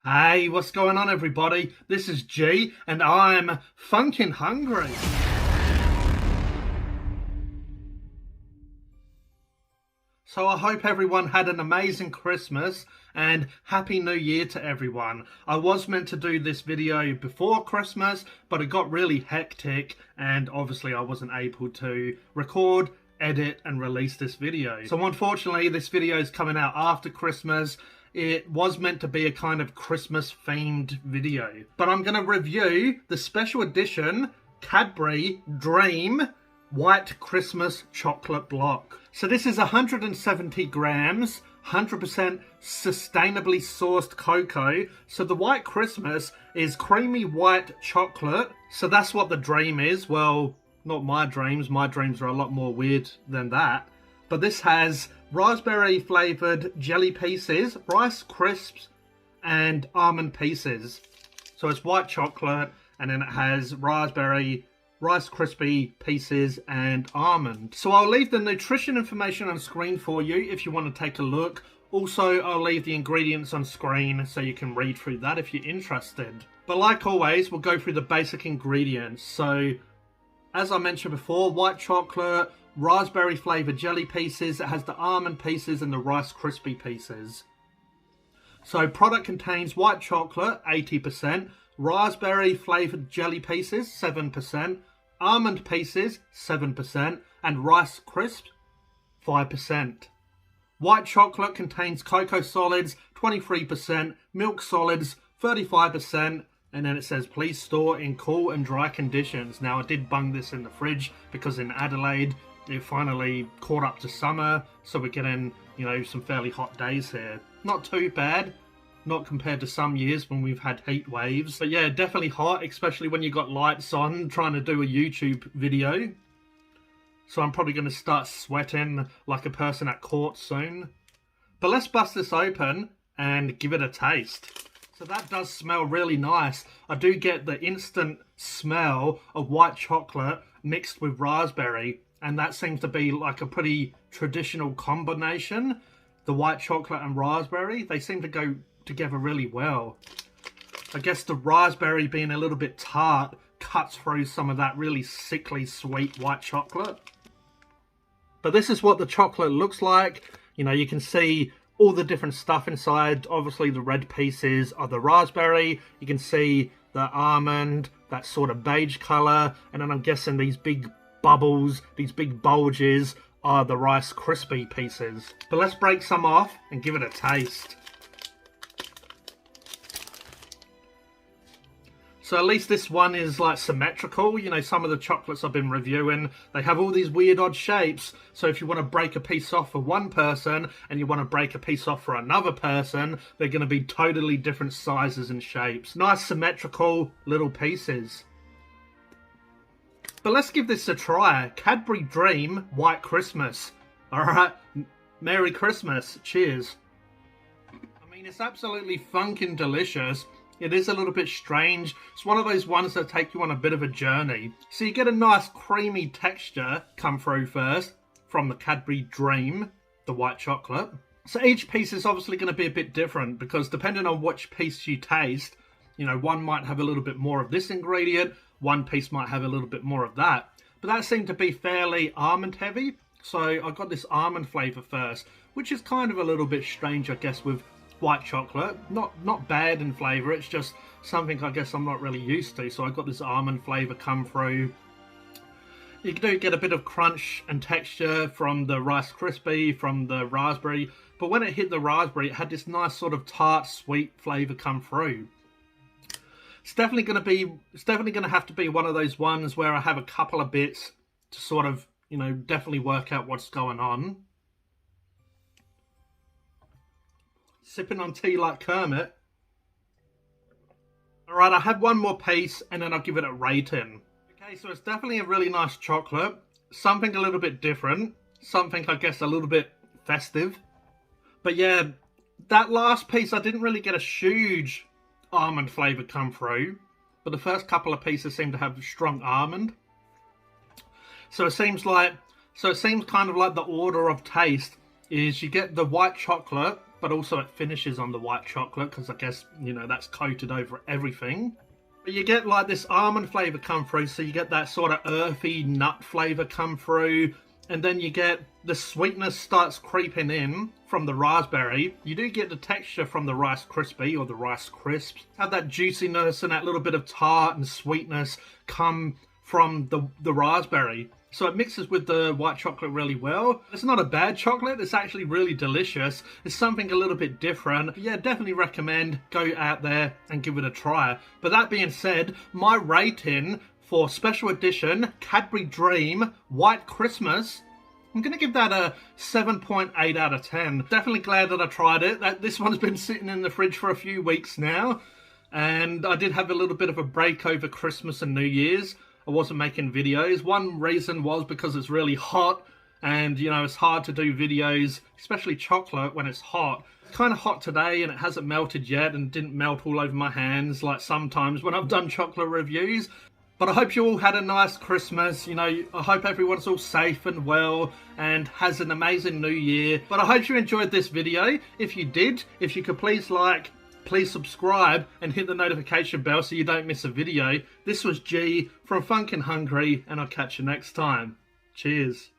Hey, what's going on everybody? This is G and I'm funkin' hungry. So I hope everyone had an amazing Christmas and Happy New Year to everyone. I was meant to do this video before Christmas, but it got really hectic and obviously I wasn't able to record, edit and release this video. So unfortunately this video is coming out after Christmas. It was meant to be a kind of Christmas themed video, but I'm going to review the special edition Cadbury Dream White Christmas Chocolate Block. So this is 170 grams, 100% sustainably sourced cocoa. So the White Christmas is creamy white chocolate. So that's what the dream is. Well, not my dreams. My dreams are a lot more weird than that. But this has raspberry flavoured jelly pieces, rice crisps, and almond pieces. So it's white chocolate, and then it has raspberry, Rice Krispie pieces and almond. So I'll leave the nutrition information on screen for you if you want to take a look. Also, I'll leave the ingredients on screen so you can read through that if you're interested. But like always, we'll go through the basic ingredients. So, as I mentioned before, white chocolate, raspberry flavoured jelly pieces. It has the almond pieces and the Rice Krispie pieces. So product contains white chocolate, 80%, raspberry flavoured jelly pieces, 7%, almond pieces, 7%, and rice crisps, 5%. White chocolate contains cocoa solids, 23%, milk solids, 35%, and then it says please store in cool and dry conditions. Now I did bung this in the fridge because in Adelaide it finally caught up to summer, so we're getting, some fairly hot days here. Not too bad. Not compared to some years when we've had heat waves. But yeah, definitely hot, especially when you got lights on trying to do a YouTube video. So I'm probably going to start sweating like a person at court soon. But let's bust this open and give it a taste. So that does smell really nice. I do get the instant smell of white chocolate mixed with raspberry. And that seems to be like a pretty traditional combination. The white chocolate and raspberry, they seem to go together really well. I guess the raspberry being a little bit tart cuts through some of that really sickly sweet white chocolate. But this is what the chocolate looks like. You can see all the different stuff inside. Obviously the red pieces are the raspberry. You can see the almond, that sort of beige colour. And then I'm guessing these big bubbles, these big bulges are the Rice Krispie pieces. But let's break some off and give it a taste. So at least this one is like symmetrical. Some of the chocolates I've been reviewing, they have all these weird odd shapes. So if you want to break a piece off for one person and you want to break a piece off for another person, they're going to be totally different sizes and shapes. Nice symmetrical little pieces. But let's give this a try. Cadbury Dream White Christmas. Alright, Merry Christmas. Cheers. I mean, it's absolutely funkin' delicious. It is a little bit strange. It's one of those ones that take you on a bit of a journey. So you get a nice creamy texture come through first from the Cadbury Dream, the white chocolate. So each piece is obviously going to be a bit different because depending on which piece you taste, one might have a little bit more of this ingredient, one piece might have a little bit more of that. But that seemed to be fairly almond heavy. So I got this almond flavour first, which is kind of a little bit strange, I guess, with white chocolate. Not bad in flavour, it's just something I guess I'm not really used to. So I got this almond flavour come through. You do get a bit of crunch and texture from the Rice Krispie, from the raspberry. But when it hit the raspberry, it had this nice sort of tart, sweet flavour come through. It's definitely going to have to be one of those ones where I have a couple of bits to sort of, definitely work out what's going on. Sipping on tea like Kermit. Alright, I have one more piece and then I'll give it a rating. Okay, so it's definitely a really nice chocolate. Something a little bit different. Something, I guess, a little bit festive. But yeah, that last piece, I didn't really get a huge almond flavour come through. But the first couple of pieces seem to have strong almond. So it seems kind of like the order of taste is you get the white chocolate but also it finishes on the white chocolate because I guess, you know, that's coated over everything. But you get like this almond flavour come through, so you get that sort of earthy nut flavour come through. And then you get the sweetness starts creeping in from the raspberry. You do get the texture from the Rice Krispie or the Rice Crisps. Have that juiciness and that little bit of tart and sweetness come from the raspberry. So it mixes with the white chocolate really well. It's not a bad chocolate, it's actually really delicious. It's something a little bit different. Yeah, definitely recommend go out there and give it a try. But that being said, my rating for special edition Cadbury Dream White Christmas, I'm going to give that a 7.8 out of 10. Definitely glad that I tried it. This one's been sitting in the fridge for a few weeks now. And I did have a little bit of a break over Christmas and New Year's. I wasn't making videos. One reason was because it's really hot. And, you know, it's hard to do videos, especially chocolate, when it's hot. It's kind of hot today and it hasn't melted yet and didn't melt all over my hands like sometimes when I've done chocolate reviews. But I hope you all had a nice Christmas. You know, I hope everyone's all safe and well and has an amazing new year. But I hope you enjoyed this video. If you did, if you could please like, please subscribe and hit the notification bell so you don't miss a video. This was G from Phunken Hungry, and I'll catch you next time. Cheers.